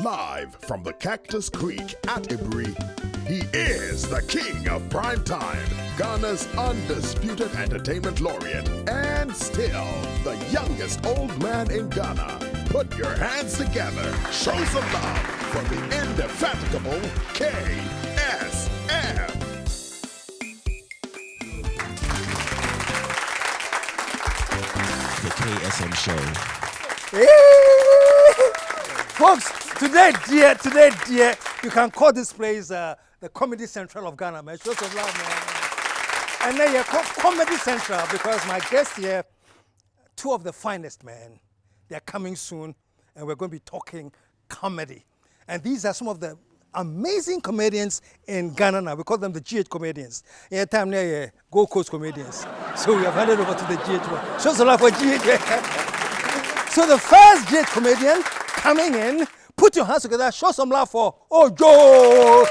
Live from the Cactus Creek at Ibri, he is the king of prime time, Ghana's undisputed entertainment laureate, and still the youngest old man in Ghana. Put your hands together, show some love for the indefatigable KSM. The KSM Show. Folks, today, dear, you can call this place the Comedy Central of Ghana, man. Show some love, man. And then you call Comedy Central because my guests here, two of the finest, man, they're coming soon, and we're going to be talking comedy. And these are some of the amazing comedians in Ghana now. We call them the GH comedians. In a time near Gold Coast comedians. So we have handed over to the GH one. Show some love for GH. So the first GH comedian coming in, put your hands together, show some love for Ojo.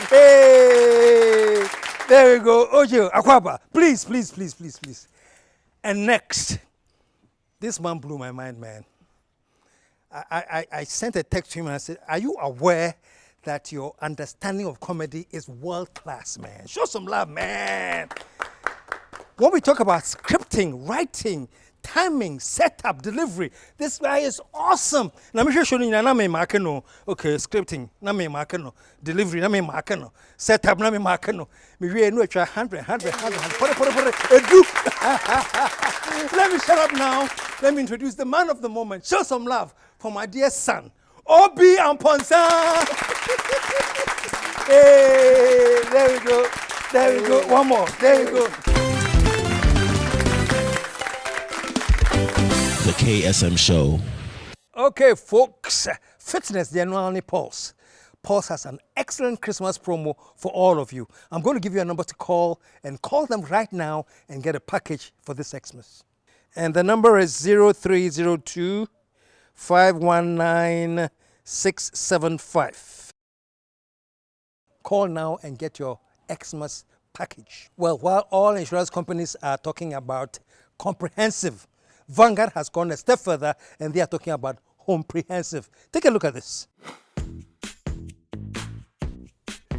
Hey, there we go. Ojo, Akwaba, please. And next, this man blew my mind, man. I sent a text to him and I said, are you aware that your understanding of comedy is world class, man? Show some love, man. When we talk about scripting, writing, timing, setup, delivery, this guy is awesome. Let me show you, okay, scripting, delivery, setup, me really know 100. Let me shut up now. Let me introduce the man of the moment. Show some love for my dear son, Obi Amponsah. Hey, there we go. One more. There we go. The KSM Show. Okay, folks, fitness, the annual Pulse. Pulse has an excellent Christmas promo for all of you. I'm going to give you a number to call, and call them right now and get a package for this Xmas. And the number is 0302 519 675. Call now and get your Xmas package. Well, while all insurance companies are talking about comprehensive, Vanguard has gone a step further and they are talking about comprehensive. Take a look at this.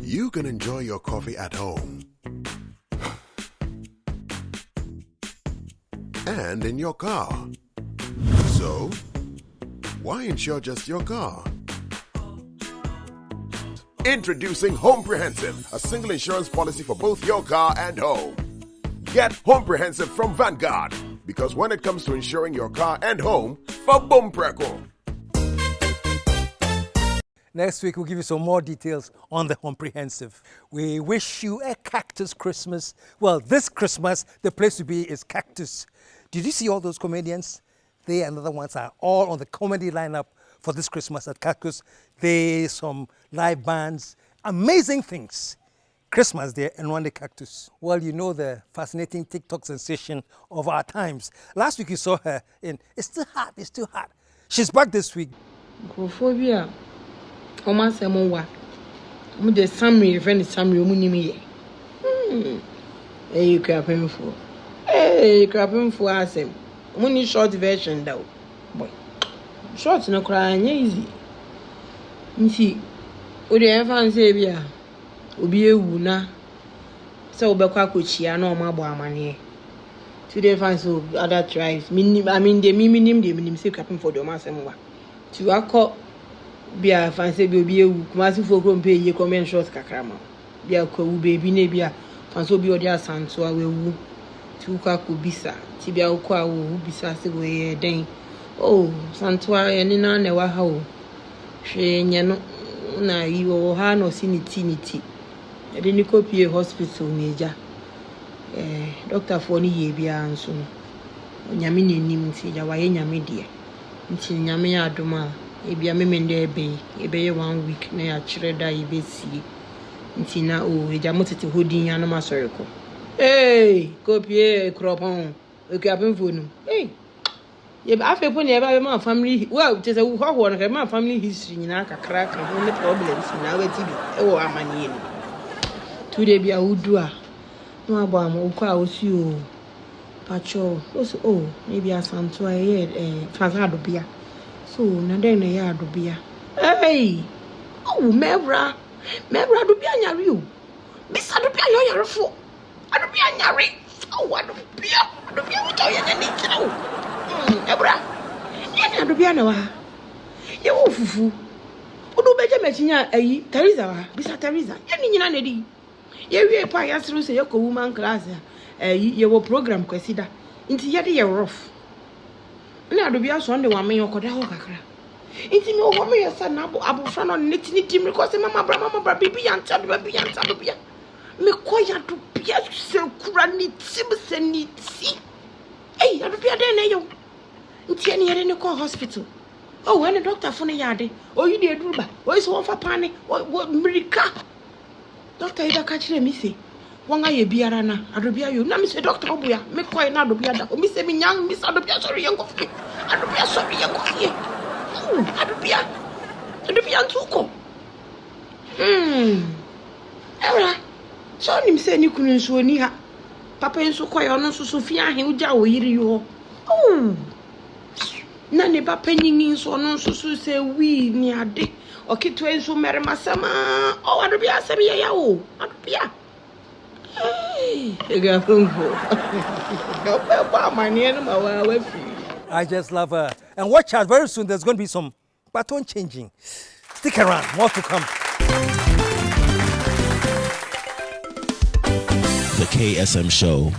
You can enjoy your coffee at home and in your car. So, why insure just your car? Introducing Homeprehensive, a single insurance policy for both your car and home. Get Homeprehensive from Vanguard, because when it comes to insuring your car and home, for boom preko. Next week, we'll give you some more details on the comprehensive. We wish you a cactus Christmas. Well, this Christmas, the place to be is Cactus. Did you see all those comedians? They and other ones are all on the comedy lineup for this Christmas at Cactus. There's some live bands, amazing things. Christmas there and one day Cactus. Well, you know the fascinating TikTok sensation of our times. Last week you saw her in It's Too Hot. She's back this week. Phobia. Omasemowa. I'm the summary, friend summary, Munimi. Hey, crapping for. Hey, crapping for us. Money short version, though. Boy, short no crying easy. You see, would you ever say, Bia? Obi ewu na so obekwa kochia na oma bo amane today find so other tribes minim say crapping for the masemwa to akọ bia fan say bi obi ewu kumasi fokro mpe ye comment short kakrama bia kwa wu baby na bia fan so bi odi asanto awu tu kwa ko bisa ti bia ukọ awu bisa se we den oh santo a ni na na wa ha o hwe nye no na yi wo ha no siniti the Nicopie Hospital Major. Doctor for ni ye bia nso. Nyame nenim nti ya waye nyame de. Nti nyame ya adoma e bia memende ebe 1 week na ya kire da ibesi. Nti na o eja motete hodin ya no masoreko. Hey, kopie kropon. E kwapem fonu. Hey. Ye afi pon ye ba ma family well tese wo ho no ma family history nyina kakra ka ho ne problems na wati bi e wo amanie ni. Today be a woodua. No abam ukwa osi o. Pacho. Oh, maybe a santo a transado bia. So na den na ya do bia. Hey, oh, Mebra do be a yari. Miss Adopia, you're a fool. Adopia, yari. Oh, Adopia, what are you need to know? Mebra, Adopia, no. You fufu. Odo beje mechinya ayi Teresa bisa Teresa ye nyina na di ye wie pa ya suru se ye ko woman class ayi ye wo program kwasida nti ye de ye rough na do bia so nde wa me yokoda ho kakra nti me wo me yesa na abofra no ne tini tim because mama bra bibi yanta do bia me ko ya do bia se kura ni tim se ni ti eh ya do bia de na yo nti ye ne ko hospital. Oh, when the doctor phone yade, oh you did ruba, oh is one for pani, what America. Doctor either catch them, missy. One eye biarana, Adobia you, na Miss Doctor Obuya, make quite not Adobia, or Miss Young, Miss Adobia, sorry, young coffee. Adobia, sorry, young coffee. Adobia, Tuko. Era, so him say you couldn't show ni her. Papa and so quiet on Sophia, he would jaw you. Oh. Na ne ba panyin so no so say we ni ade okito enso mere masama o adobia asem ye ya o adobia ega funfo ba mani no ma wa fi. I just love her. And watch out, very soon there's going to be some baton changing. Stick around, more to come. The KSM Show.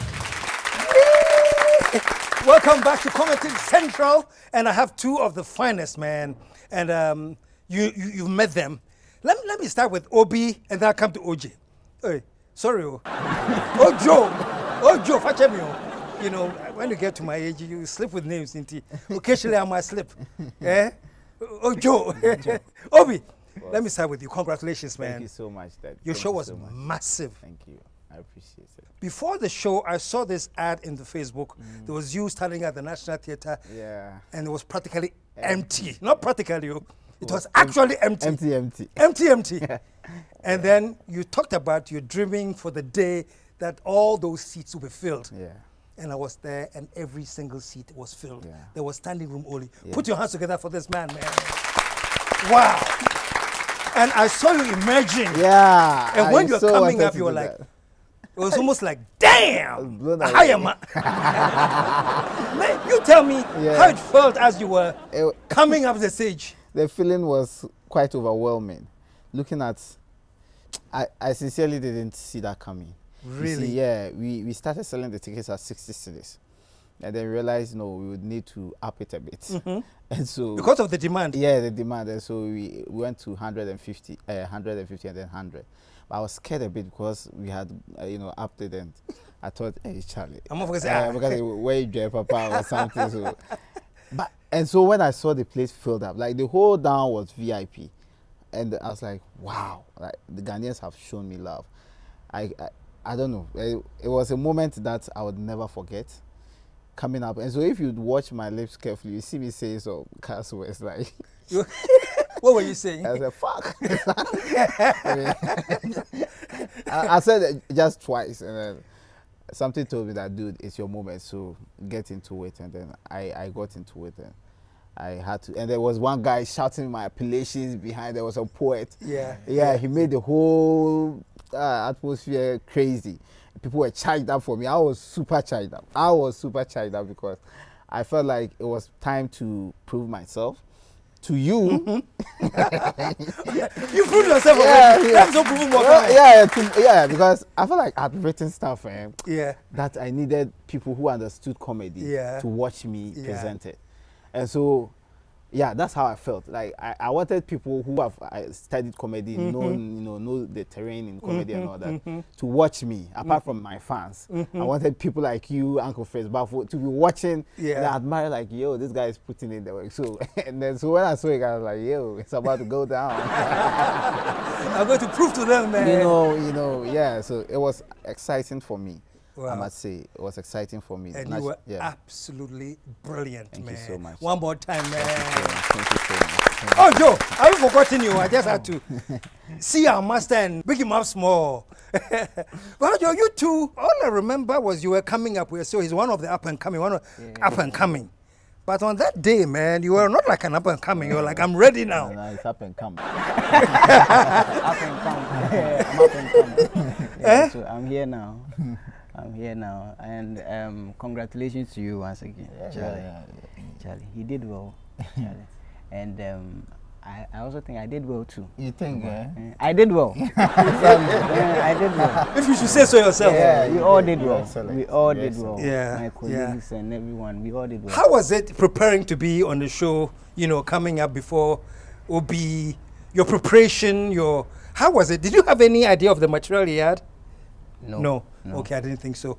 Welcome back to Comedy Central, and I have two of the finest, man. And you've met them. Let me start with Obi, and then I'll come to OJ. Hey, sorry, Ojo, Fachemio. You know, when you get to my age, you slip with names, inti. Occasionally I might slip. Eh? Ojo, Obi. Let me start with you. Congratulations, man. Thank you so much, Dad. Your show was massive. Thank you. I appreciate it. Before the show, I saw this ad in the Facebook. There was you standing at the National Theatre. Yeah. And it was practically empty. Not practically, it was actually empty. Empty. And then you talked about your dreaming for the day that all those seats will be filled. Yeah. And I was there, and every single seat was filled. Yeah. There was standing room only. Yeah. Put your hands together for this man. Wow. And I saw you emerging. Yeah. And when you're coming up, you were like, it was almost like, damn! Hi, man. You tell me how it felt as you were coming up the stage. The feeling was quite overwhelming. Looking at, I sincerely didn't see that coming. Really? See, we started selling the tickets at 60 cedis. And then we realized, no, we would need to up it a bit. Mm-hmm. And so because of the demand? Yeah, the demand. And so we went to 150 and then 100. But I was scared a bit because we had, upped it, and I thought, hey, Charlie. I'm not going to say, because where you Papa or something. So. And so when I saw the place filled up, like the whole down was VIP. And I was like, wow, like the Ghanaians have shown me love. I don't know. It was a moment that I would never forget. Coming up, and so if you'd watch my lips carefully, you see me say some curse words like. What were you saying? I said, "Fuck." I said it just twice, and then something told me that, dude, it's your moment, so get into it. And then I got into it, and I had to. And there was one guy shouting my appellations behind. There was a poet. Yeah. He made the whole atmosphere crazy. People were charged up for me. I was super charged up because I felt like it was time to prove myself to you. You proved yourself already. That's so proving more. Because I felt like I'd written stuff that I needed people who understood comedy to watch me present it. And so that's how I felt. Like I wanted people who have studied comedy, know the terrain in comedy and all that, to watch me. Apart from my fans, I wanted people like you, Uncle Fritz, to be watching. And I admire, like, yo, this guy is putting in the work. So so when I saw it, I was like, yo, it's about to go down. I'm going to prove to them, man. So it was exciting for me. Wow. I must say, it was exciting for me. And you were absolutely brilliant, man. Thank you so much. One more time, man. Thank you so much. Oh, Joe, I haven't forgotten you. I just had to see our master and big him up small. Well, Joe, you two, all I remember was you were coming up with, so he's one of the up and coming. But on that day, man, you were not like an up and coming. You were like, I'm ready now. No, it's up and coming. Up and coming. Yeah, I'm up and coming. Yeah, so I'm here now. I'm here now. And congratulations to you once again, Charlie. Charlie, he did well, Charlie. And I also think I did well too. You think? I did well. I did well. If you should say so yourself. Yeah, we all did well. Excellent. We all did well. Yeah. My colleagues and everyone, we all did well. How was it preparing to be on the show, you know, coming up before OB, your preparation, how was it? Did you have any idea of the material you had? No. Okay, I didn't think so.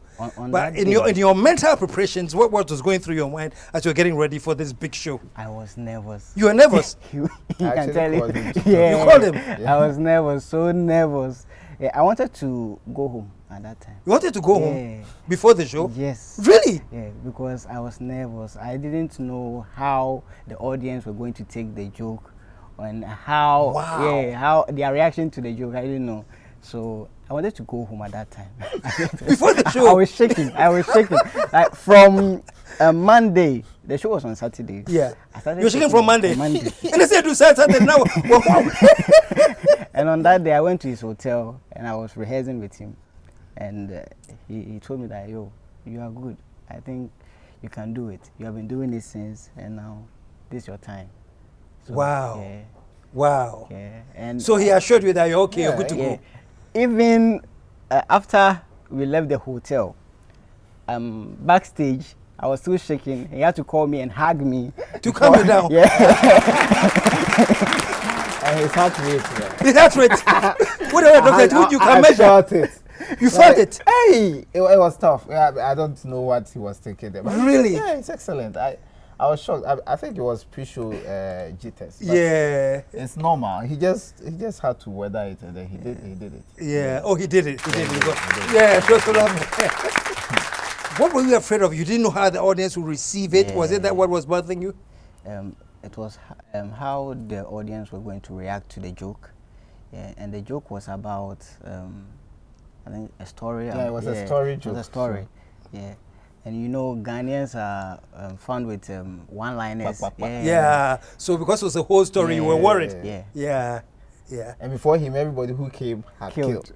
But in your mental preparations, what was going through your mind as you were getting ready for this big show? I was nervous. You were nervous? you can tell it. Yeah. You called him? Yeah. I was nervous, so nervous. Yeah, I wanted to go home at that time. You wanted to go home before the show? Yes. Really? Yeah, because I was nervous. I didn't know how the audience were going to take the joke and how their reaction to the joke. I didn't know. So I wanted to go home at that time. Before the show? I was shaking. Like from Monday, the show was on Saturday. Yeah. You were shaking from Monday? And they said to Saturday now. And on that day, I went to his hotel and I was rehearsing with him. And he told me that, yo, you are good. I think you can do it. You have been doing this since, and now this is your time. So, wow. Yeah. Wow. Yeah. And so he assured you that you're okay, you're good to go. Even after we left the hotel, backstage, I was still shaking. He had to call me and hug me to calm me down. Yeah. And his heart rate. His heart rate. What you can measure it. You felt it. Hey, it was tough. I don't know what he was thinking there. Really? Yeah, it's excellent. I was shocked. I think it was pre-show jitters. Yeah. It's normal. He just had to weather it, and then he did it. Yeah. Oh, he did it. He did it. Yeah. What were you afraid of? You didn't know how the audience would receive it. Yeah. Was it that what was bothering you? It was how the audience were going to react to the joke. Yeah. And the joke was about I think a story. Yeah, it was a story joke. It was a story. Yeah. And you know, Ghanaians are fun with one-liners. Yeah. So because it was a whole story, you were worried. Yeah. And before him, everybody who came had killed.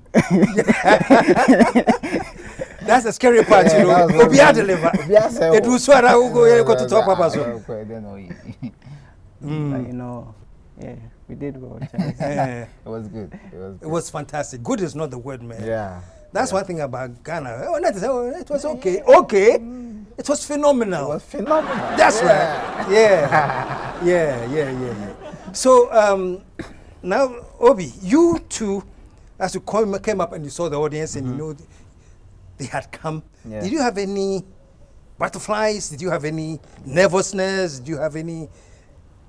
That's the scary part, you know. Obia deliver. It was what I will go to talk about. But you know, yeah, we did well. It was good. It was fantastic. Good is not the word, man. Yeah. That's one thing about Ghana. It was okay. Okay. It was phenomenal. It was phenomenal. That's right. Yeah. So now, Obi, you too, as you came up and you saw the audience and you know they had come, did you have any butterflies? Did you have any nervousness? Did you have any,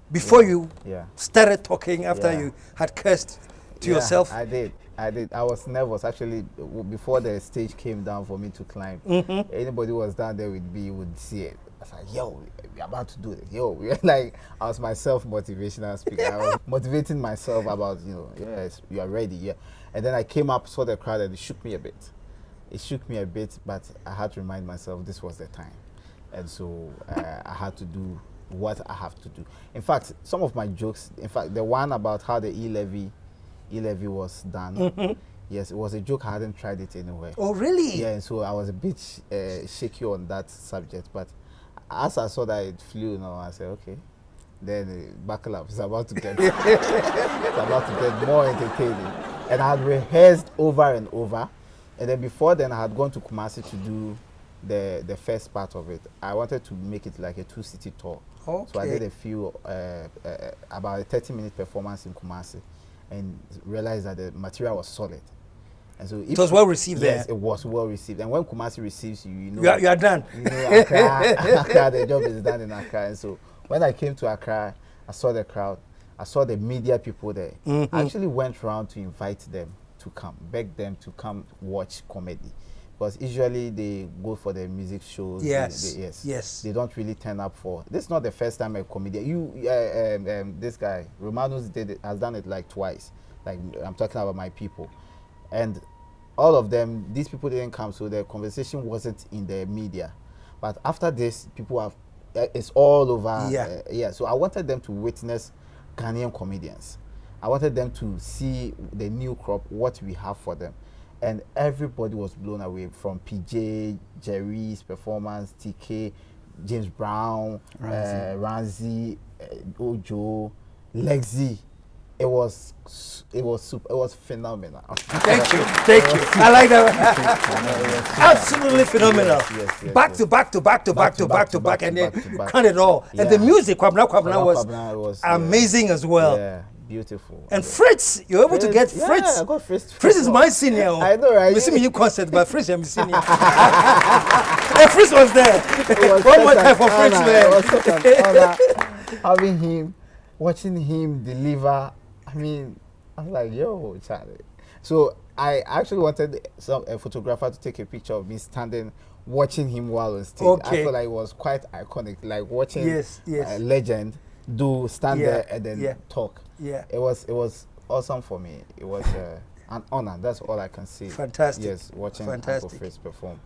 before you started talking, after you had cursed to yourself? I did. I was nervous actually before the stage came down for me to climb. Anybody who was down there with me would see it. I was like, yo, we're about to do this. Yo, like I was my self-motivational speaker. I was motivating myself about, yes, you are ready. Yeah. And then I came up, saw the crowd, and it shook me a bit. But I had to remind myself this was the time. And so I had to do what I have to do. In fact, some of my jokes, the one about how the E-Levy was done. Yes, it was a joke. I hadn't tried it anywhere. Oh, really? Yeah, and so I was a bit shaky on that subject. But as I saw that it flew, I said, okay. Then buckle up. It's about to get more entertaining. And I had rehearsed over and over. And then before then, I had gone to Kumasi to do the first part of it. I wanted to make it like a 2-city tour. Okay. So I did a few, about a 30-minute performance in Kumasi, and realized that the material was solid. And so it was well received there. Yes, it was well received. And when Kumasi receives you, you are done. Accra, the job is done in Accra. And so when I came to Accra, I saw the crowd, I saw the media people there. I actually went around to invite them to come, beg them to come watch comedy. Because usually they go for the music shows. Yes. They don't really turn up for. This is not the first time a comedian. This guy Romanos has done it like twice. Like I'm talking about my people, and all of them. These people didn't come, so the conversation wasn't in the media. But after this, people have it's all over. Yeah. So I wanted them to witness Ghanaian comedians. I wanted them to see the new crop, what we have for them. And everybody was blown away, from PJ, Jerry's performance, TK, James Brown, Ranzi, Ojo, Lexi. It was super. It was phenomenal. Thank you. I like that. Absolutely phenomenal. Yes, back to back, and then count it all. And the music, Kwabna was amazing as well. Yeah, beautiful. And Fritz, you were able to get Fritz. Yeah, I got Fritz. Fritz is my senior. I know, right? We see me in concert, but Fritz is my senior. And Fritz was there. One more time for Fritz, man. It was such an honor having him, watching him deliver. I mean, I'm like, yo, Charlie. So I actually wanted a photographer to take a picture of me standing, watching him while on stage. I feel like it was quite iconic, like watching a legend stand there and then talk. Yeah, it was awesome for me. It was an honor. That's all I can say. Fantastic. Yes, watching Uncle Fritz perform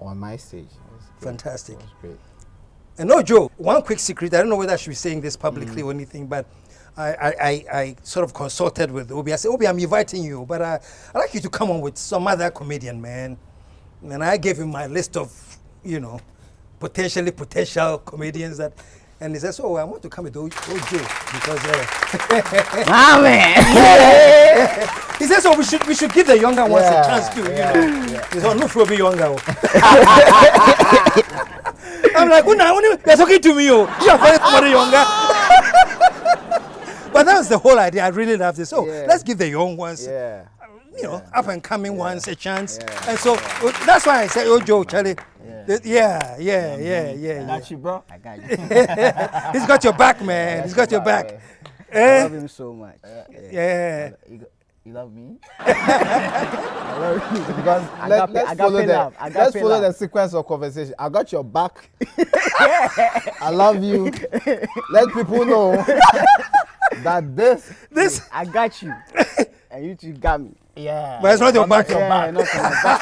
on my stage. Fantastic. It was great. And no, Joe, one quick secret. I don't know whether I should be saying this publicly or anything, but I sort of consulted with Obi. I said, Obi, I'm inviting you, but I'd like you to come on with some other comedian, man. And I gave him my list of, potential comedians that, and he says, oh, I want to come with Ojo because, man. He says, oh, we should give the younger ones a chance too, He said, oh, no, for be younger. I'm like, you're talking to me, you're very younger. But that was the whole idea. I really love this. So let's give the young ones, up and coming ones a chance. And so that's why I said, oh, Joe, Charlie. Yeah. I got you, bro. I got you. He's got your back, man. He's got your back. I love him so much. Yeah. You love me? I love you because let's follow the sequence of conversation. I got your back. I love you. Let people know that this I got you, and you two got me. Yeah, but it's not your back. Not my back.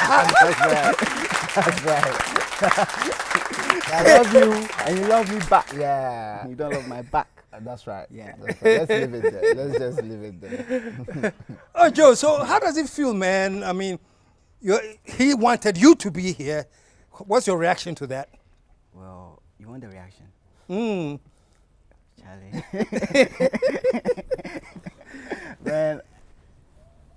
That's right. I love you, and you love me back. Yeah, you don't love my back. That's right. Yeah. Let's leave it there. Let's just leave it there. Oh, Joe, so how does it feel, man? I mean, he wanted you to be here. What's your reaction to that? Well, you want the reaction? Charlie. Well,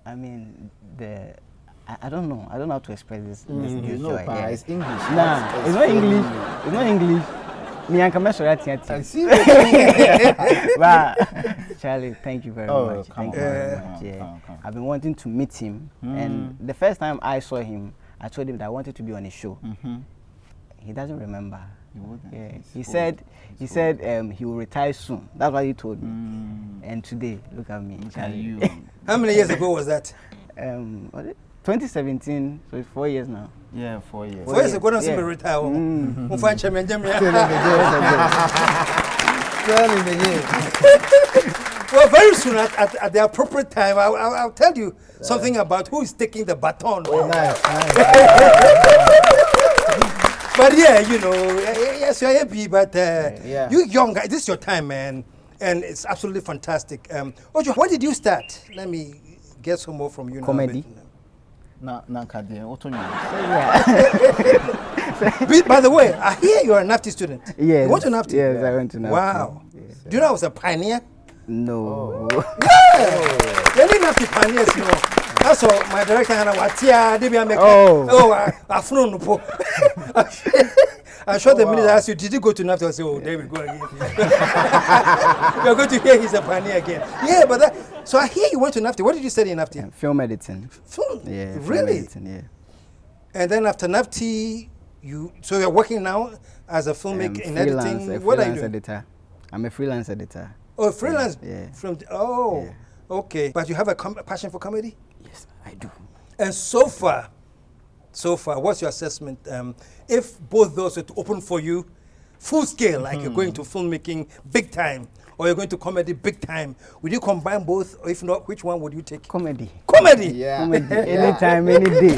I mean, I don't know. I don't know how to express this. You know, it's English. Nah, it's not English. It's not English. Me and Kamesha But Charlie, thank you very much. Thank you very much. Yeah. I've been wanting to meet him, and the first time I saw him, I told him that I wanted to be on his show. He doesn't remember. He said he will retire soon. That's what he told me. And today, look at me. Charlie. How many years ago was that? Was it 2017? So it's 4 years now. Yeah, 4 years. 4 years ago, don't see me retire. Well, very soon at the appropriate time, I'll tell you something about who is taking the baton. Oh, nice. But yeah, yes, you're happy, but you young guy, this is your time, man. And it's absolutely fantastic. Ojo, when did you start? Let me get some more from you now. Comedy. By the way, I hear you're a NAFTI student. Yes. You went to NAFTI? Yes, I went to NAFTI. Wow. Yes. Do you know I was a pioneer? No. Yeah. They didn't have the pioneers, That's all. My director had I'm sure the minute I asked you, did you go to NAFTA? I said, oh, David, go again. You're going to hear he's a pioneer again. Yeah, but so I hear you went to NAFTA. What did you study in NAFTA? Film editing. Film? Yeah. Really? Film editing, yeah. And then after NAFTA, so you're working now as a filmmaker in editing? What are you doing? Editor. I'm a freelance editor. Oh, freelance? Yeah. Okay. But you have a passion for comedy? Yes, I do. And so far, what's your assessment? If both those were to open for you, full scale, like you're going to filmmaking big time, or you're going to comedy big time, would you combine both? Or if not, which one would you take? Comedy. Comedy? Yeah. Comedy. Anytime, any day.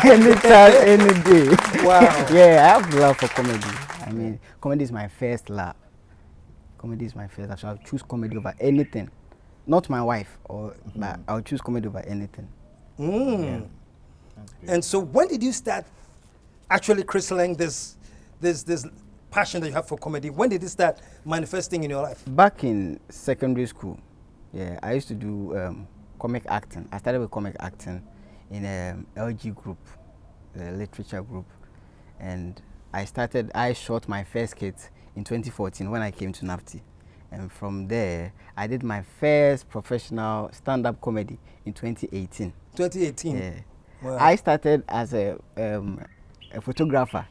Anytime, any day. Wow. Yeah, I have love for comedy. I mean, comedy is my first love. Comedy is my first love. So I'll choose comedy over anything. Not my wife, but I'll choose comedy over anything. Yeah. And so when did you start actually crystallizing this passion that you have for comedy? When did it start manifesting in your life? Back in secondary school, yeah, I used to do comic acting. I started with comic acting in a LG group, the literature group, and I shot my first skit in 2014 when I came to NAFTI. And from there, I did my first professional stand-up comedy in 2018. 2018? Yeah. Wow. I started as a photographer.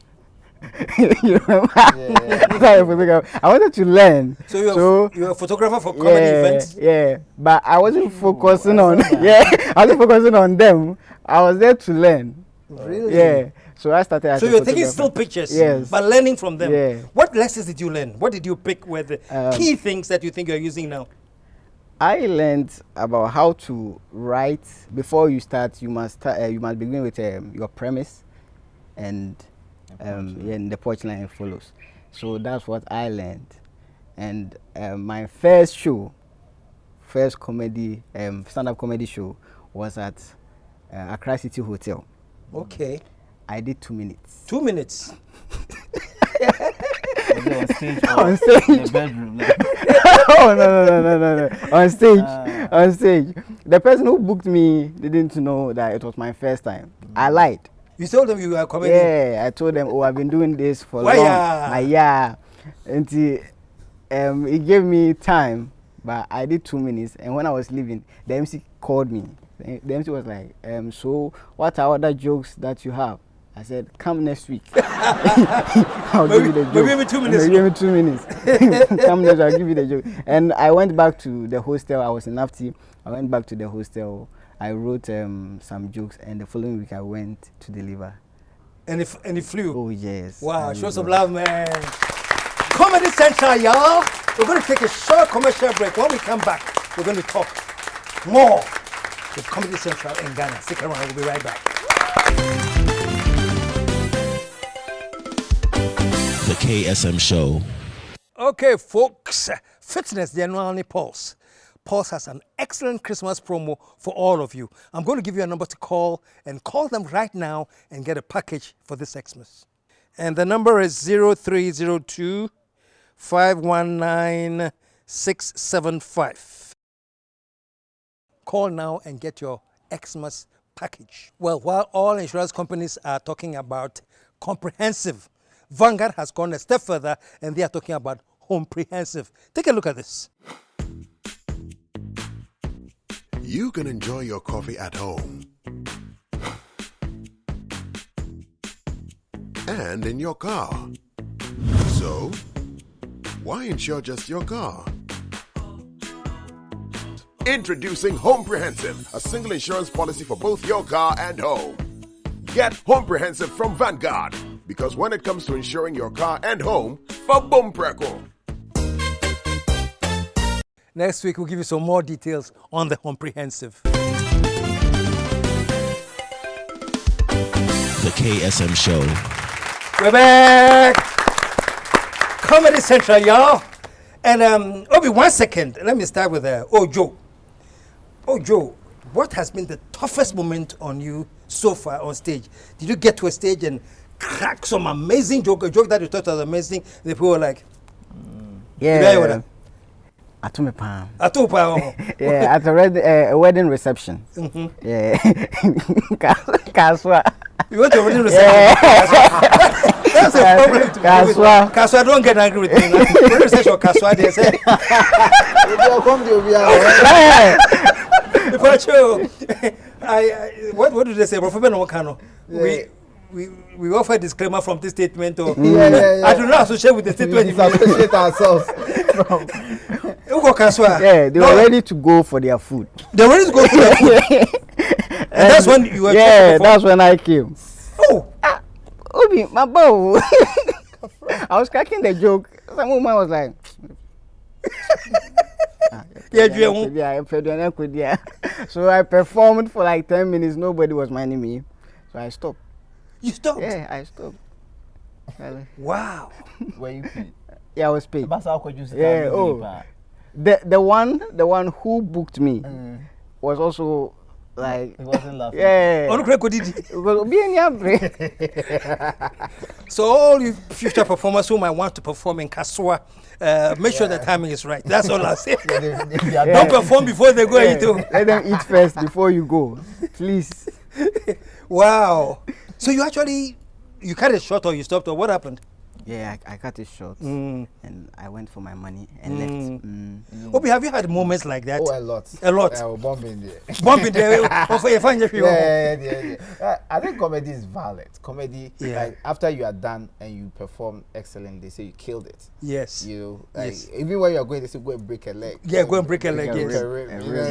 You remember? Yeah. I wanted to learn. So you're a photographer for comedy events? Yeah, but I wasn't focusing on I wasn't focusing on them. I was there to learn. Really? Yeah. So I started as So you're taking still pictures, yes, but learning from them. Yeah. What lessons did you learn? What did you pick were the key things that you think you're using now? I learned about how to write. Before you start, you must begin with your premise, and the punchline follows. So that's what I learned. And my first comedy, stand-up comedy show was at Accra City Hotel. Okay. I did 2 minutes. 2 minutes? On stage. On stage. In the bedroom. Oh, no. On stage. On stage. The person who booked me didn't know that it was my first time. I lied. You told them you were a comedian? Yeah, I told them, I've been doing this for long. Yeah. And he gave me time, but I did 2 minutes. And when I was leaving, the MC called me. The MC was like, so what are other jokes that you have? I said, come next week. I'll give you the joke. Give me 2 minutes. Give me 2 minutes. Come next week, I'll give you the joke. And I went back to the hostel. I was in NAFTI. I went back to the hostel. I wrote some jokes, and the following week I went to deliver. And it flew? Oh, yes. Wow, show some love, man. Comedy Central, y'all. We're going to take a short commercial break. When we come back, we're going to talk more with Comedy Central in Ghana. Stick around, we'll be right back. The KSM Show. Okay, folks, fitness, the annual Pulse. Pulse has an excellent Christmas promo for all of you. I'm going to give you a number to call, and call them right now and get a package for this Xmas. And the number is 0302 519 675. Call now and get your Xmas package. Well, while all insurance companies are talking about comprehensive, Vanguard has gone a step further and they are talking about comprehensive. Take a look at this. You can enjoy your coffee at home and in your car. So, why insure just your car? Introducing Homeprehensive, a single insurance policy for both your car and home. Get Homeprehensive from Vanguard, because when it comes to insuring your car and home, for boom preco. Next week, we'll give you some more details on the Comprehensive. The KSM Show. We're back! Comedy Central, y'all. And, Obi, 1 second. Let me start with Joe. Joe, what has been the toughest moment on you so far on stage? Did you get to a stage and crack some amazing joke, a joke that you thought was amazing? The people were like, yeah. Atumepam. Yeah, at a wedding reception. Mm-hmm. Yeah. Kaswa. You went to a wedding reception? Yeah. That's a problem to Kaswa. Kaswa, don't get angry with me. Wedding reception or Kaswa, they say. What did they say? We offer a disclaimer from this statement. Or I do not associate with the statement. We associate ourselves from. Yeah, they were ready to go for their food. They were ready to go for their food. And that's when you were. Yeah, that's when I came. Oh, Obi, my bow. I was cracking the joke. Some woman was like, yeah. So I performed for like 10 minutes. Nobody was minding me. So I stopped. You stopped? Yeah, I stopped. Wow. Were you paid? Yeah, I was paid. Yeah. Oh. The one who booked me was also like he wasn't laughing. Yeah. So all you future performers who might want to perform in Kasua, make sure the timing is right. That's all I say. Don't perform before they go eat. Let them eat first before you go, please. Wow. So you cut it short or you stopped or what happened? Yeah, I cut it short and I went for my money and left. Obi, have you had moments like that? Oh, a lot. A lot. Bombing there. Bumping there. Yeah. I think comedy is violent. Comedy, like after you are done and you perform excellent, they say you killed it. Yes. You know, like, even when you are going, they say go and break a leg. Yeah, go and break a leg.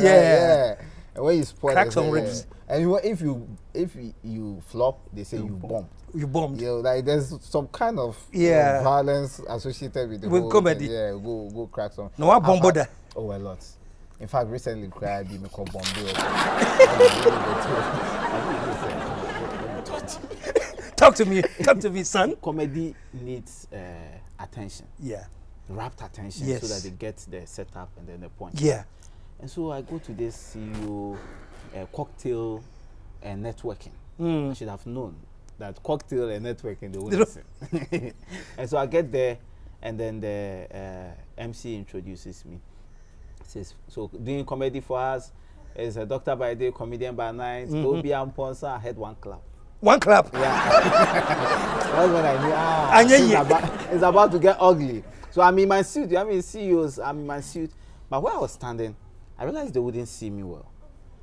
Yeah. And when you spoil, crack some ribs. And if you flop, they say you bombed. You bombed. You know, like there's some kind of violence associated with the whole comedy. Thing. Yeah, go crack some. No, what bomb that? Oh, a lot. In fact, recently, I did make a bomb. Talk to me, son. Comedy needs attention. Yeah. Rapt attention so that they get the setup and then the point. Yeah. And so I go to this CEO cocktail and networking. I should have known that cocktail and networking they wouldn't listen. And so I get there, and then the MC introduces me. Says, so doing comedy for us is a doctor by day, comedian by night. Go be Amponsah. I had one clap. One clap. Yeah. That's when I knew. It's about to get ugly. So I'm in my suit. I mean, CEOs. I'm in my suit. But where I was standing, I realized they wouldn't see me well,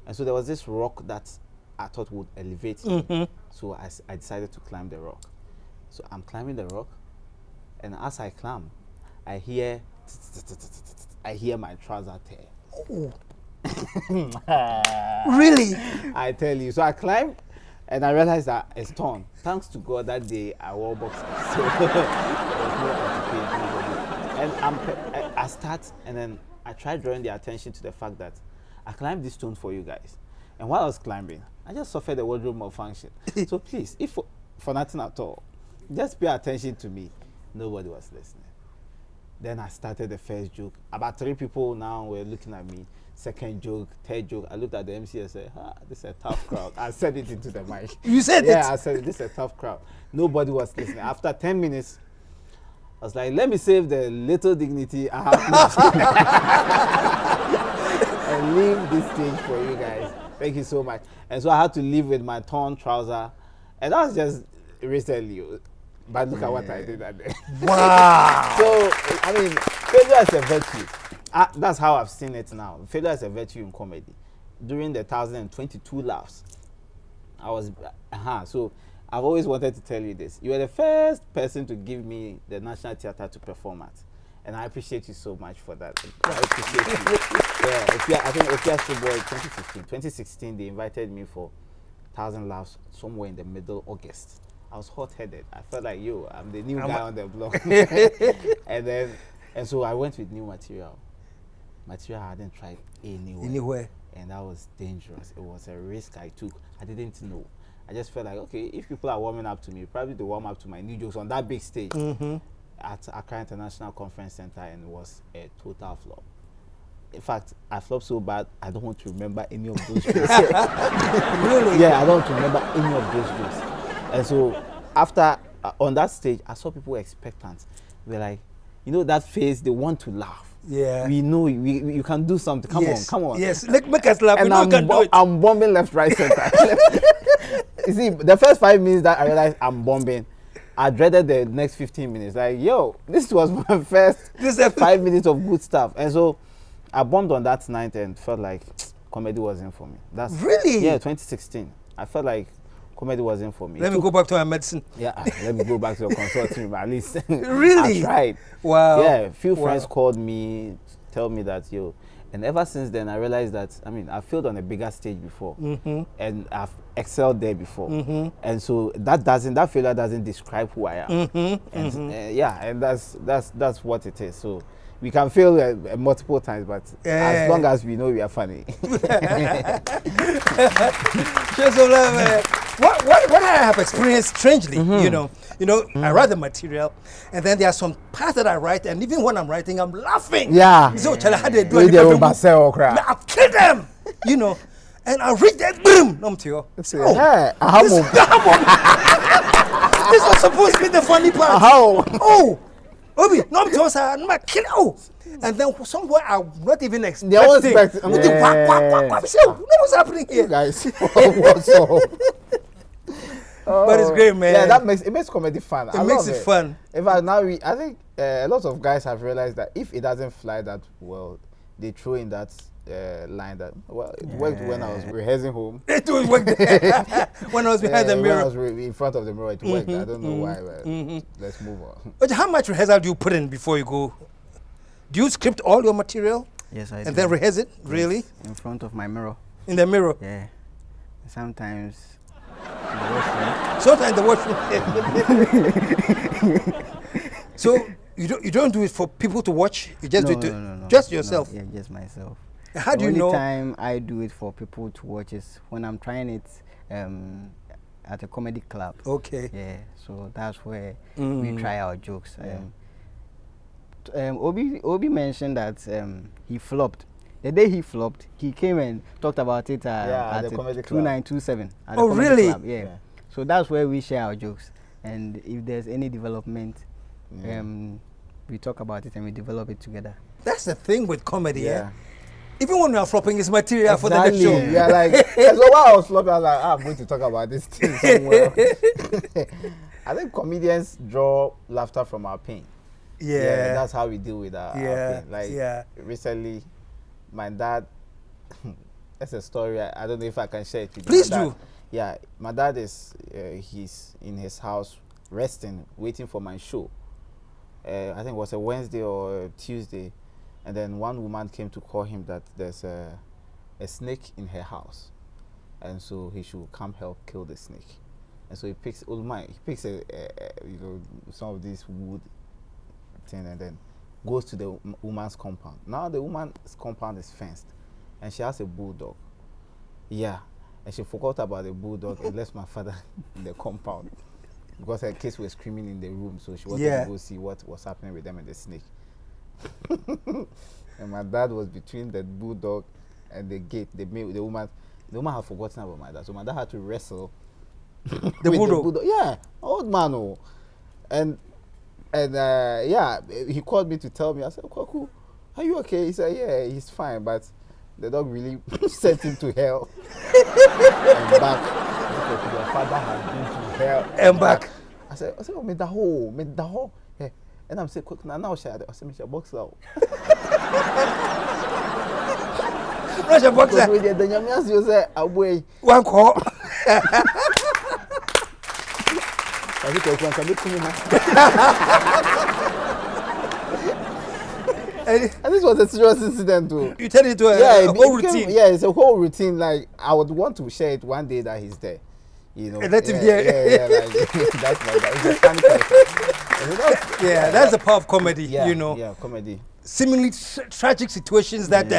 and so there was this rock that I thought would elevate me. So I decided to climb the rock. So I'm climbing the rock, and as I climb, I hear my trouser tear. Oh. Really? I tell you. So I climb, and I realized that it's torn. Thanks to God that day I wore boxers. So and I start, and then I tried drawing the attention to the fact that I climbed this stone for you guys. And while I was climbing, I just suffered a wardrobe malfunction. So please, if for nothing at all, just pay attention to me. Nobody was listening. Then I started the first joke. About 3 people now were looking at me. Second joke, third joke. I looked at the MC and said, this is a tough crowd. I said it into the mic. You said it? Yeah, I said this is a tough crowd. Nobody was listening. After 10 minutes, I was like, let me save the little dignity I have and leave this stage for you guys. Thank you so much. And so I had to leave with my torn trouser. And that was just recently. But look at what I did that day. Wow. So, I mean, failure is a virtue. That's how I've seen it now. Failure is a virtue in comedy. During the 2022 laughs, I was, so I've always wanted to tell you this. You were the first person to give me the National Theatre to perform at. And I appreciate you so much for that. I appreciate you. Yeah, I think Opia's Boy 2016, they invited me for 1,000 Laughs somewhere in the middle August. I was hot-headed. I felt like, I'm the new guy on the block. and so I went with new material. Material I hadn't tried anywhere. And that was dangerous. It was a risk I took. I didn't know. I just felt like, okay, if people are warming up to me, probably they warm up to my new jokes on that big stage at Accra International Conference Center, and it was a total flop. In fact, I flopped so bad, I don't want to remember any of those jokes. Really? Yeah, I don't want to remember any of those jokes. And so after, on that stage, I saw people expectant. They were like, that face, they want to laugh. Yeah. We know you can do something. Come on. Yes, make us laugh. And I'm bombing left, right, center. You see, the first 5 minutes that I realized I'm bombing, I dreaded the next 15 minutes. Like, this was my first 5 minutes of good stuff. And so I bombed on that night and felt like comedy wasn't for me. That's really? Yeah, 2016. I felt like comedy wasn't for me. Let me go back to my medicine. Yeah, let me go back to your consulting room at least. Really? I tried. Wow. Yeah, a few friends called me, tell me that, and ever since then I realized that, I failed on a bigger stage before, and I've excelled there before, and so that failure doesn't describe who I am, and that's what it is. So we can fail multiple times, but as long as we know we are funny. What I have experienced strangely, You know, I write the material, and then there are some parts that I write, and even when I'm writing, I'm laughing. Yeah. So, how they do it? I'll kill them. You know, and I'll read that. Boom. No, This was supposed to be the funny part. Oh, Obi, no, I'm kill. Oh, and then somewhere I'm not even expecting. They always expect. What's happening here, guys? What's up? But it's great, man. Yeah, it makes comedy fun. It makes it fun. In fact, now I think a lot of guys have realized that if it doesn't fly that well, they throw in that line that it worked when I was rehearsing home. It was work when I was behind the mirror. When I was in front of the mirror, it worked. I don't know why. But let's move on. But how much rehearsal do you put in before you go? Do you script all your material? Yes, I do. And then rehearse it? Really? Yes, in front of my mirror. In the mirror? Yeah. Sometimes in the washroom. Sometimes in the washroom. So you don't do it for people to watch? You just do it no. Just yourself? No, yeah, just myself. How do you know? The only time I do it for people to watch is when I'm trying it at a comedy club. Okay. Yeah, so that's where we try our jokes. Obi mentioned that he flopped. The day he flopped, he came and talked about it at the comedy 2927. At the comedy really? Club. Yeah. So that's where we share our jokes. And if there's any development, we talk about it and we develop it together. That's the thing with comedy, Even when we are flopping, it's material for the next show. Yeah, like, so while I was flopping, I was like, I'm going to talk about this thing somewhere. I think comedians draw laughter from our pain. Yeah, that's how we deal with our pain. Like, recently, my dad, that's a story, I don't know if I can share it with you. Please do. Yeah, my dad is, he's in his house resting, waiting for my show. I think it was a Wednesday or a Tuesday. And then one woman came to call him that there's a snake in her house. And so he should come help kill the snake. And so he picks some of this wood thing and then goes to the woman's compound. Now the woman's compound is fenced and she has a bulldog. Yeah. And she forgot about the bulldog and left my father in the compound because her kids were screaming in the room, so she wanted to go see what was happening with them and the snake. And my dad was between the bulldog and the gate. The woman had forgotten about my dad, so my dad had to wrestle the bulldog. Yeah, old man. Oh. And he called me to tell me. I said, "Kwaku, are you okay?" He said, "Yeah, he's fine, but the dog really sent him to hell and back. Because your father had been to hell and back." I said, "Oh, me the whole." And I'm saying, "Quick, now share." I said, "Me box now." Russia boxer. Because the Nyamias you say away. One call. And this was a serious incident too. You tell it to a whole routine. Yeah, it's a whole routine. Like I would want to share it one day that he's there. You know, let him hear. Like, that's like that. It's a funny person. That's the power of comedy. You know. Yeah, comedy. Seemingly tragic situations that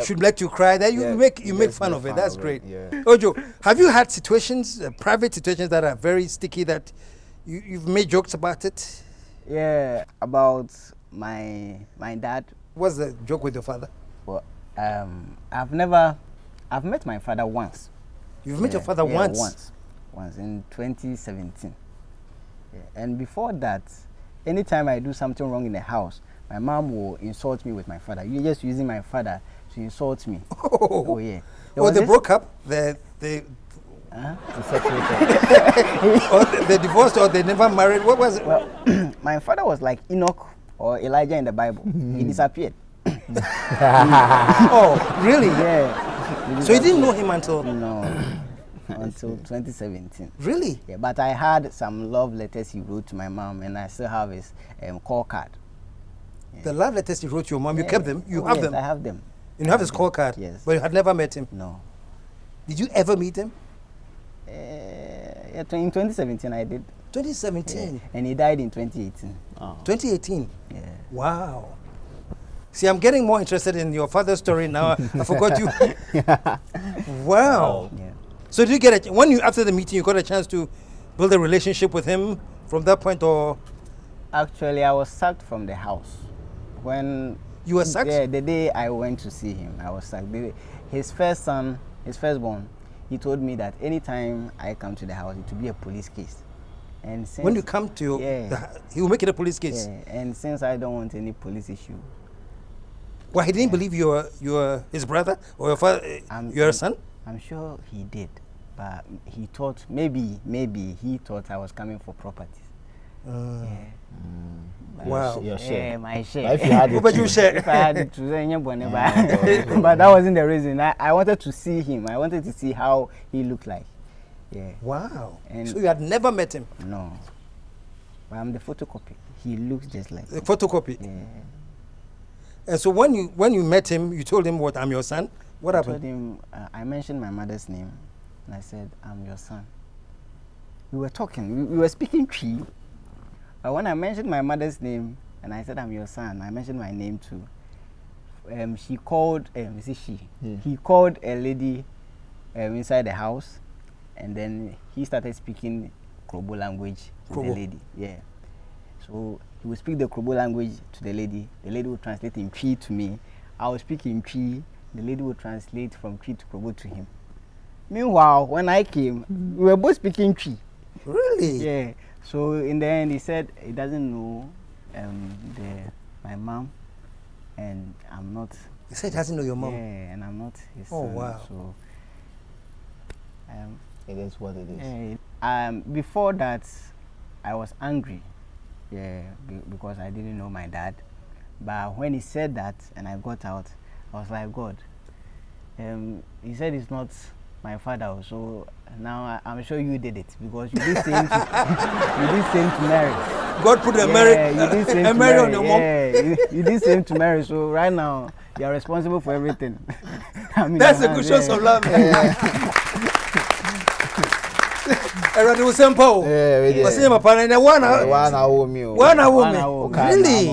should let you cry. That you make fun of it. That's great. Yeah. Ojo, have you had situations, private situations that are very sticky that you've made jokes about it? Yeah, about my dad. What's the joke with your father? Well, I've met my father once. You've met your father once? Once in 2017. Yeah. And before that, anytime I do something wrong in the house, my mom will insult me with my father. You're just using my father to insult me. Oh yeah. They broke up? They separated. Or they divorced or they never married? What was it? Well, my father was like Enoch or Elijah in the Bible. He disappeared. Oh, really? Yeah. So you didn't know him until? No. Until 2017. Really? Yeah, but I had some love letters he wrote to my mom, and I still have his call card. Yeah. The love letters he wrote to your mom, you kept them? You have them? I have them. You have his call card? Yes. But you had never met him? No. Did you ever meet him? In 2017 I did. 2017? Yeah. And he died in 2018. Oh. 2018? Yeah. Wow. See, I'm getting more interested in your father's story now. I forgot you. Wow. Yeah. So did you get after the meeting, you got a chance to build a relationship with him from that point, or? Actually, I was sacked from the house. When you were sacked? Yeah, the day I went to see him, I was sacked. His first son, his firstborn, he told me that anytime I come to the house, it will be a police case. And since when you come to, he will make it a police case. Yeah, and since I don't want any police issue. Well, he didn't believe you were his brother or your father, your son? I'm sure he did, but he thought maybe he thought I was coming for properties. Wow. Your share. My share. But if you had it, but you share. If I had it to but that wasn't the reason. I wanted to see him. I wanted to see how he looked like. Yeah. Wow. And so you had never met him? No. But I'm the photocopy. He looks just like the photocopy. Yeah. And so when you met him, you told him what? I'm your son. What happened? I told him. I mentioned my mother's name, and I said, "I'm your son." We were talking. We were speaking Twi. But when I mentioned my mother's name and I said I'm your son, I mentioned my name too. She called. He called a lady inside the house, and then he started speaking Krobo language to the lady. Yeah. So he would speak the Krobo language to the lady. The lady would translate in Twi to me. I would speak in Twi. The lady would translate from Twi to Krobo to him. Meanwhile, when I came, we were both speaking Twi. Really? Yeah. So in the end, he said he doesn't know my mom, and I'm not. He said he doesn't know your mom. Yeah, and I'm not his son. Oh wow. So it is what it is. Before that, I was angry. Yeah, because I didn't know my dad. But when he said that and I got out, I was like, God. He said it's not my father, so now I'm sure you did it because you did same to Mary. God put a Mary on your mom. Yeah, you did same to Mary, so right now you are responsible for everything. I mean, that's a good show of love. Everybody was simple. Yeah, but see my partner, one hour. Really?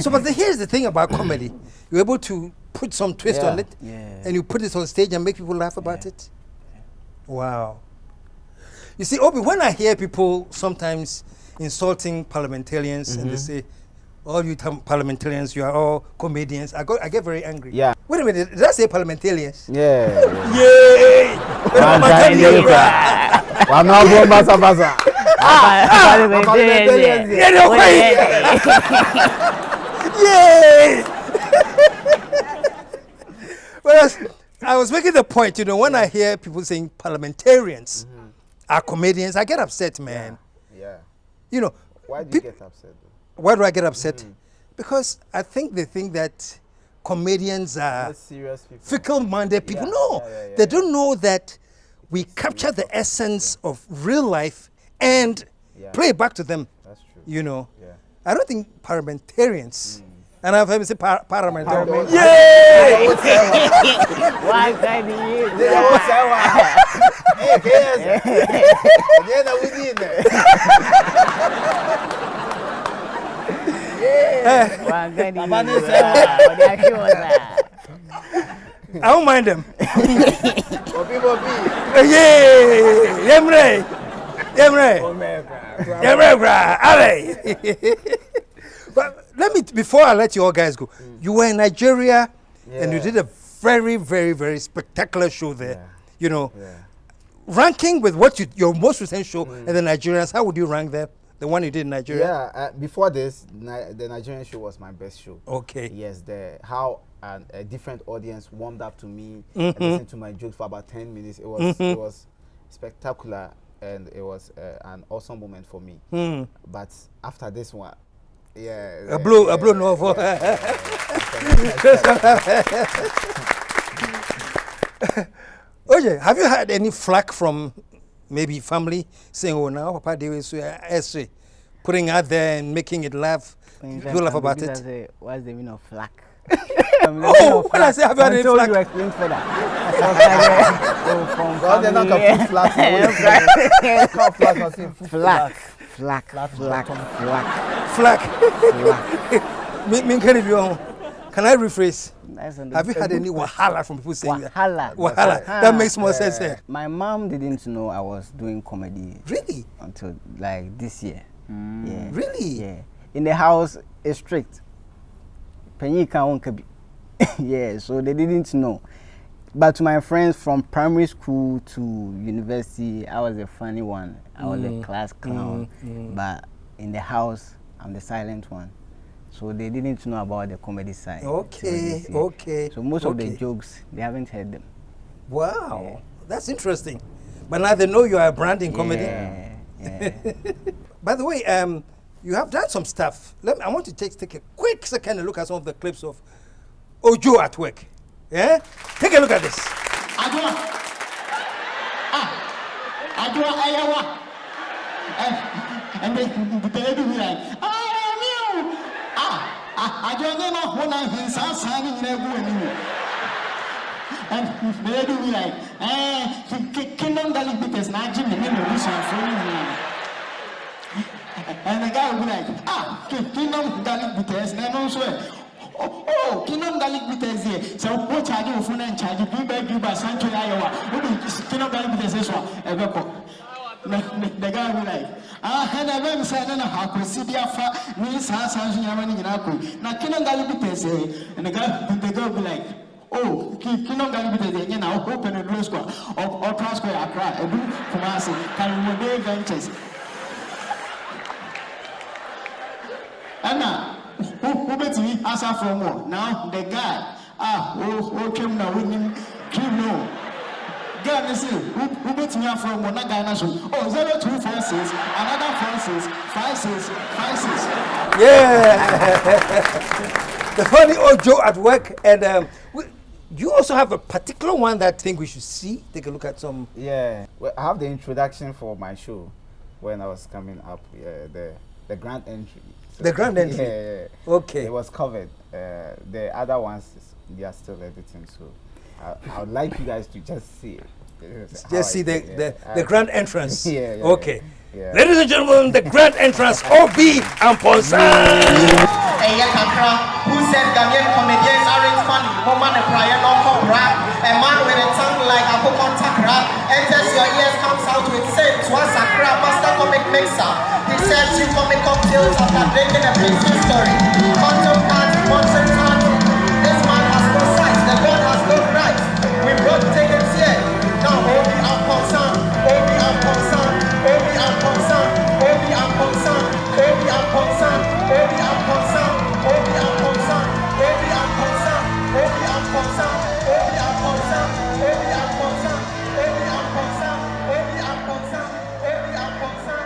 So, but here's the thing about comedy: you're able to put some twist on it, and you put it on stage and make people laugh about it. Wow. You see, Obi, when I hear people sometimes insulting parliamentarians and they say, all you parliamentarians, you are all comedians, I get very angry. Yeah. Wait a minute, did I say parliamentarians? Yeah. Yay! Yay! Whereas I was making the point, when I hear people saying parliamentarians are comedians, I get upset, man. Yeah. Why do you get upset? Why do I get upset? Because I think they think that comedians are fickle-minded people. No, they don't know that we capture the essence of real life and play it back to them. That's true. Yeah. I don't think parliamentarians. And I've heard me say parliamentarians. Yay! Why can't you? I don't mind them. But let me, before I let you all guys go, you were in Nigeria and you did a very, very, very spectacular show there. Ranking with what your most recent show and the Nigerians, how would you rank that? The one you did in Nigeria? Yeah, before this, the Nigerian show was my best show. Okay. Yes, how a different audience warmed up to me and listened to my jokes for about 10 minutes. It was spectacular, and it was an awesome moment for me. But after this one, a blow no for. Oje, have you had any flack from maybe family saying, "Oh, now Papa Dewi so putting out there and making it laugh"? People laugh about it. What's the meaning of flack? When I say have you had any flack? You explain further. they're not going to Flack. Mean can you Can I rephrase? Have you had any wahala from people saying wahala? Wahala. That makes more sense. My mom didn't know I was doing comedy. Really? Until like this year. Yeah. Really? Yeah. In the house, it's strict. Yeah, so they didn't know. But to my friends from primary school to university, I was a funny one. I was a class clown. But in the house, I'm the silent one. So they didn't know about the comedy side. Okay, so okay. So most of the jokes, they haven't heard them. Wow, yeah. That's interesting. But now they know you are a brand in comedy. Yeah. By the way, you have done some stuff. I want to take a quick second and look at some of the clips of Ojo at work. Yeah? Take a look at this. Adwa. Adwa ayawa. And they do like, I don't know when I hear something in their room. And they do like, Kingdom Galibitas, not Jimmy, and the guy will be like, Kingdom Galibitas, and also, oh, Kingdom Galibitas here. So, what I do for and charge you back you by Sancho Iowa. Kingdom Galibitas is one, the guy will be like, and I never said, how could see the affair, means Sancho Yamani in Aku. Now, Kingdom Galibitas, and the guy will be like, oh, Kingdom Galibitas, you know, open a blue square or Prosper Accra, a blue Kumasi, Karimode Ventures. And now, who bet me answer from more? Now, the guy, came now, we need no. God, listen, who bet me from more? Not guy, oh, 0246, another 46, 56, 56. Yeah. The funny Ojo at work. And you also have a particular one that I think we should see. Take a look at some. Yeah. Well, I have the introduction for my show when I was coming up. The grand entry. So the grand entry? Yeah. Okay. It was covered. The other ones, they are still editing. So I would like you guys to just see it. Just see the grand entrance. Yeah. Okay. Yeah. Ladies and gentlemen, the grand entrance, OB Amponsah. Who said Ghanaian comedians aren't funny? Woman a prior non rap. A man with a tongue like a contact rap enters your ears, comes out with same twice a crap. Master comic mixer. He serves you comic cocktails after drinking a pizza story. Quantum art, quantum art. This man has no sight. The God has no rights. We brought tickets here. Now Obi Amponsah, Obi Amponsah, Obi Amponsah, Obi Amponsah, Obi Amponsah, Obi Amponsah, Obi Amponsah, Obi Amponsah, Obi Amponsah, Obi Amponsah, Obi Amponsah, Obi Amponsah, Obi Amponsah, Obi Amponsah.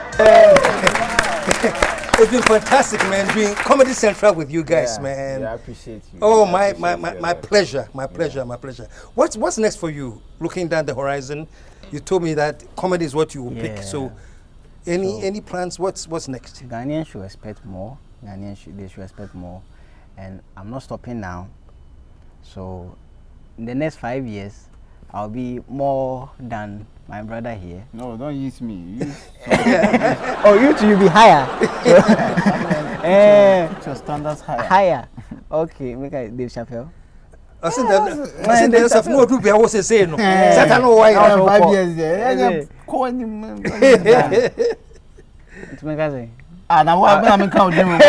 It's been fantastic, man, being Comedy Central with you guys, man. Yeah, I appreciate you. Oh, my pleasure, my pleasure, my pleasure. What's next for you? Looking down the horizon, you told me that comedy is what you will pick. So, any plans? What's next? Ghanaians should expect more. They should expect more, and I'm not stopping now. So, in the next 5 years, I'll be more than my brother here. No, don't use me. Use oh, you two, you'll be higher. Put your standards higher. Higher. Okay, make it Dave Chappelle. I think there's a no group I was saying. No. I don't know why. 5 years there. It's my cousin. Now what I'm count them. I'm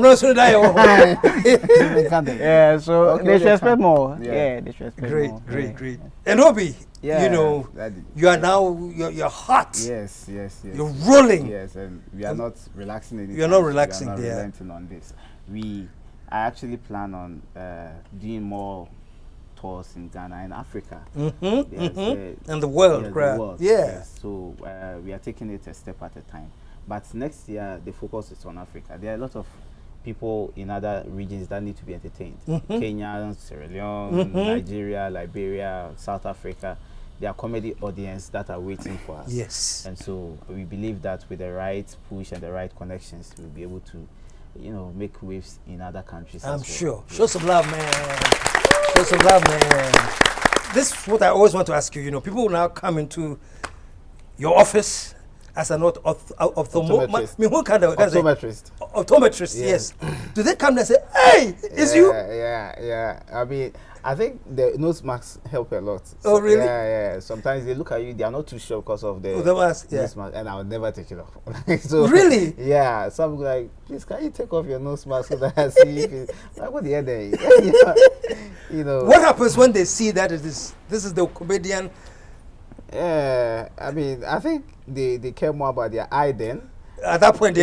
not so yeah, so they should expect more. Yeah, they should expect more. Great. And Obi, you know, you are now you're hot. Yes. You're rolling. Yes, and we are not relaxing anything. You're not relaxing there. We are not relenting on this. I actually plan on doing more tours in Ghana and Africa. And the world, Yes. So we are taking it a step at a time. But next year, the focus is on Africa. There are a lot of people in other regions that need to be entertained. Kenya, Sierra Leone, Nigeria, Liberia, South Africa. There are comedy audience that are waiting for us. Yes. And so we believe that with the right push and the right connections, we'll be able to, make waves in other countries. I'm as well. sure. Show some love, man. Show some love, man. This is what I always want to ask you. People will now come into your office as an optometrist, yes. Do they come and say, hey, it's you? Yeah. I mean, I think the nose masks help a lot. Oh, really? Yeah. Sometimes they look at you, they are not too sure because of the mask, nose mask, and I would never take it off. So, really? Yeah. Some like, please, can you take off your nose mask so that I see if it's like, what the other? You know. What happens when they see that this is the comedian? Yeah, I mean, I think they care more about their eye then. At that point,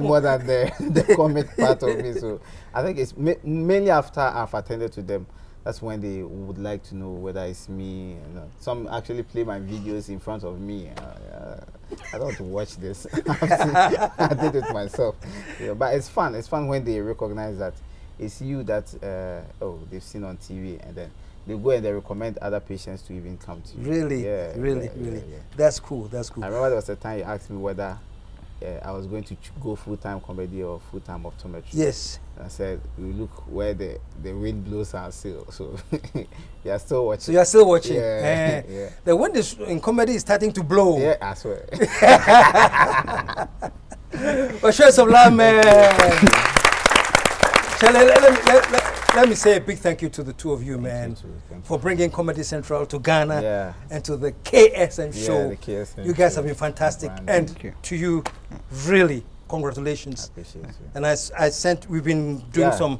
more than the comic part of me. So I think it's mainly after I've attended to them. That's when they would like to know whether it's me. You know. Some actually play my videos in front of me. I don't want to watch this. I did it myself. Yeah, but it's fun. It's fun when they recognize that it's you that they've seen on TV, and then they go and they recommend other patients to even come to you. Really? Yeah, really. That's cool. I remember there was a time you asked me whether I was going to go full-time comedy or full-time optometry. Yes. I said, we look where the wind blows our sail. So you are still watching. So you are still watching. Yeah. The wind in comedy is starting to blow. Yeah, I swear. But show some love, man. Let me say a big thank you to the two of you, man, for bringing Comedy Central to Ghana and to the KSM show. The KSM you guys show. have been fantastic, and to you, really, congratulations. I appreciate you. And we've been doing some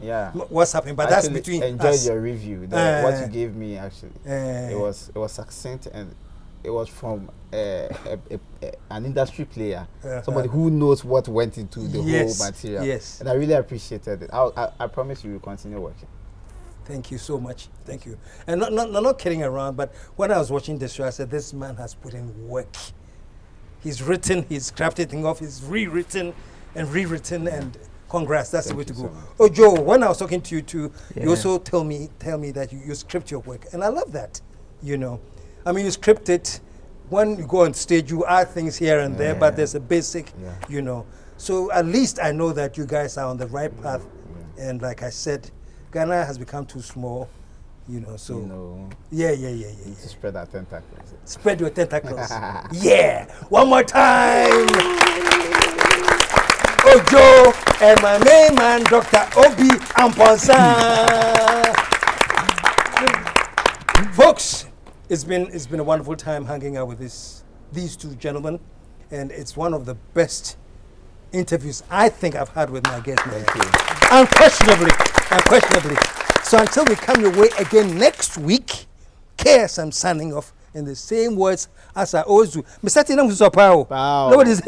what's happening, but that's between us. I enjoyed your review. What you gave me, actually, it was succinct, and it was from an industry player, somebody who knows what went into the whole material. Yes. And I really appreciated it. I promise you will continue working. Thank you so much. Thank you. And not kidding around, but when I was watching the show, I said, this man has put in work. He's written, he's crafted things off, he's rewritten, and congrats, that's the way to go. Oh, Joe, when I was talking to you too, you also tell me that you script your work, and I love that, you know. I mean, you script it. When you go on stage, you add things here and there, but there's a basic, you know. So at least I know that you guys are on the right path. And like I said, Ghana has become too small, you know. So yeah. To spread our tentacles. Spread your tentacles. Yeah. One more time. Oh, Joe and my main man, Dr. Obi Amponsah. Folks. It's been a wonderful time hanging out with these two gentlemen, and it's one of the best interviews I think I've had with my guests. Thank you. Unquestionably. So until we come your way again next week, KSM signing off in the same words as I always do. Mr. Tinam Husopao. Nobody's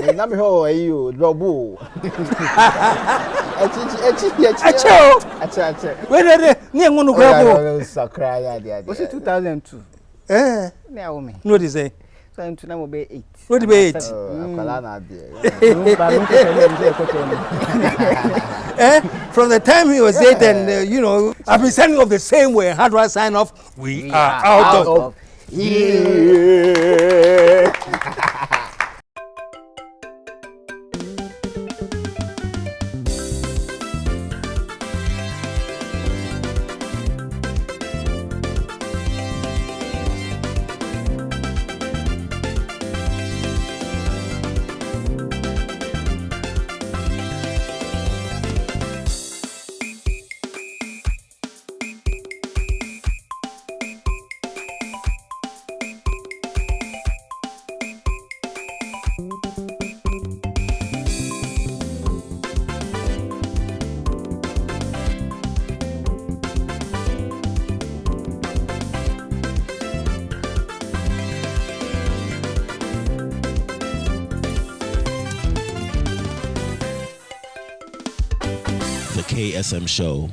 Was it 2002? What is it? So I'm to number 8. What do you From the time he was 8, and you know, I've been signing off the same way. How do I sign off? We are out of here. KSM Show.